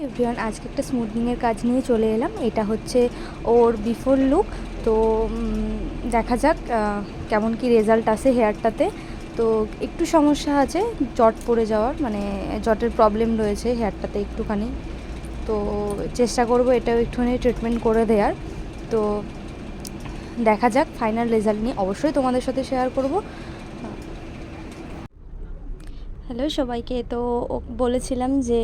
Everyone, আজকে একটা স্মুথনিংয়ের কাজ নিয়ে চলে এলাম। এটা হচ্ছে ওর বিফোর লুক। তো দেখা যাক কেমন কি রেজাল্ট আসে হেয়ারটাতে। তো একটু সমস্যা আছে জট পড়ে যাওয়ার, মানে জটের প্রবলেম রয়েছে হেয়ারটাতে একটুখানি। তো চেষ্টা করব এটাও একটুখানি ট্রিটমেন্ট করে দেওয়ার। তো দেখা যাক, ফাইনাল রেজাল্ট নিয়ে অবশ্যই তোমাদের সাথে শেয়ার করব। হ্যালো সবাইকে। তো বলেছিলাম যে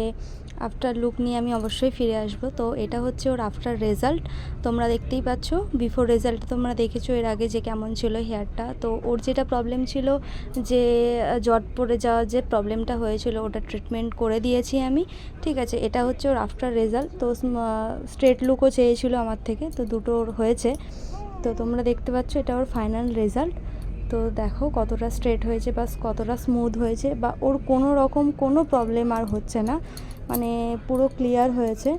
আফটার লুক নিয়ে আমি অবশ্যই ফিরে আসব। তো এটা হচ্ছে ওর আফটার রেজাল্ট। তোমরা দেখতেই পাচ্ছ, বিফোর রেজাল্ট তোমরা দেখেছো এর আগে যে কেমন ছিল হেয়ারটা। তো ওর যেটা প্রবলেম ছিল, যে জট পড়ে যাওয়ার যে প্রবলেমটা হয়েছিল, ওটা ট্রিটমেন্ট করে দিয়েছি আমি। ঠিক আছে, এটা হচ্ছে ওর আফটার রেজাল্ট। তো স্ট্রেট লুকও চেয়েছিল আমার থেকে, তো দুটো ওর হয়েছে। তো তোমরা দেখতে পাচ্ছ এটা ওর ফাইনাল রেজাল্ট। তো দেখো কতটা স্ট্রেট হয়েছে বা কতটা স্মুথ হয়েছে, বা ওর কোনো রকম কোনো প্রবলেম আর হচ্ছে না, মানে পুরো ক্লিয়ার হয়েছে।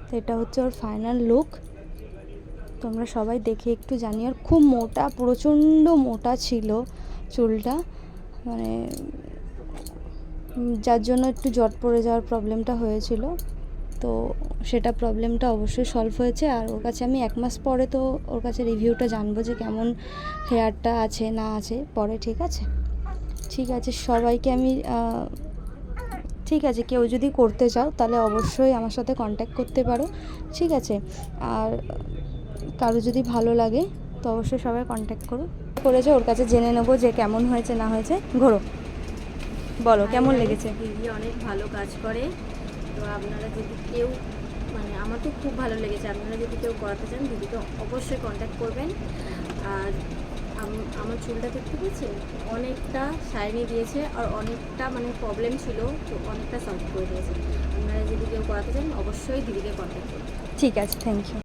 তো এটা হচ্ছে ওর ফাইনাল লুক। তোমরা সবাই দেখে একটু জানিও। আর খুব মোটা, প্রচণ্ড মোটা ছিল চুলটা, মানে যার জন্য একটু জট পড়ে যাওয়ার প্রবলেমটা হয়েছিল। তো সেটা প্রবলেমটা অবশ্যই সলভ হয়েছে। আর ওর কাছে আমি 1 মাস পরে তো ওর কাছে রিভিউটা জানবো যে কেমন হেয়ারটা আছে না আছে পরে। ঠিক আছে, ঠিক আছে সবাইকে আমি ঠিক আছে, কেউ যদি করতে চাও তাহলে অবশ্যই আমার সাথে কন্ট্যাক্ট করতে পারো। ঠিক আছে, আর কারো যদি ভালো লাগে তো অবশ্যই সবাই কন্ট্যাক্ট করো। করেছে ওর কাছে জেনে নেবো যে কেমন হয়েছে না হয়েছে। ঘোরো, বলো কেমন লেগেছে। দিদি অনেক ভালো কাজ করে। তো আপনারা যদি কেউ, মানে আমার তো খুব ভালো লেগেছে, আপনারা যদি কেউ করাতে চান দিদিকে অবশ্যই কন্ট্যাক্ট করবেন। আর আমার চুলটা দেখতে পেয়েছেন, অনেকটা শাইনি দিয়েছে, আর অনেকটা মানে প্রবলেম ছিল, তো অনেকটা সলভ করে দিয়েছে। আপনারা যদি কেউ করাতে চান অবশ্যই দিদিকে কন্ট্যাক্ট করবেন। ঠিক আছে, থ্যাংক ইউ।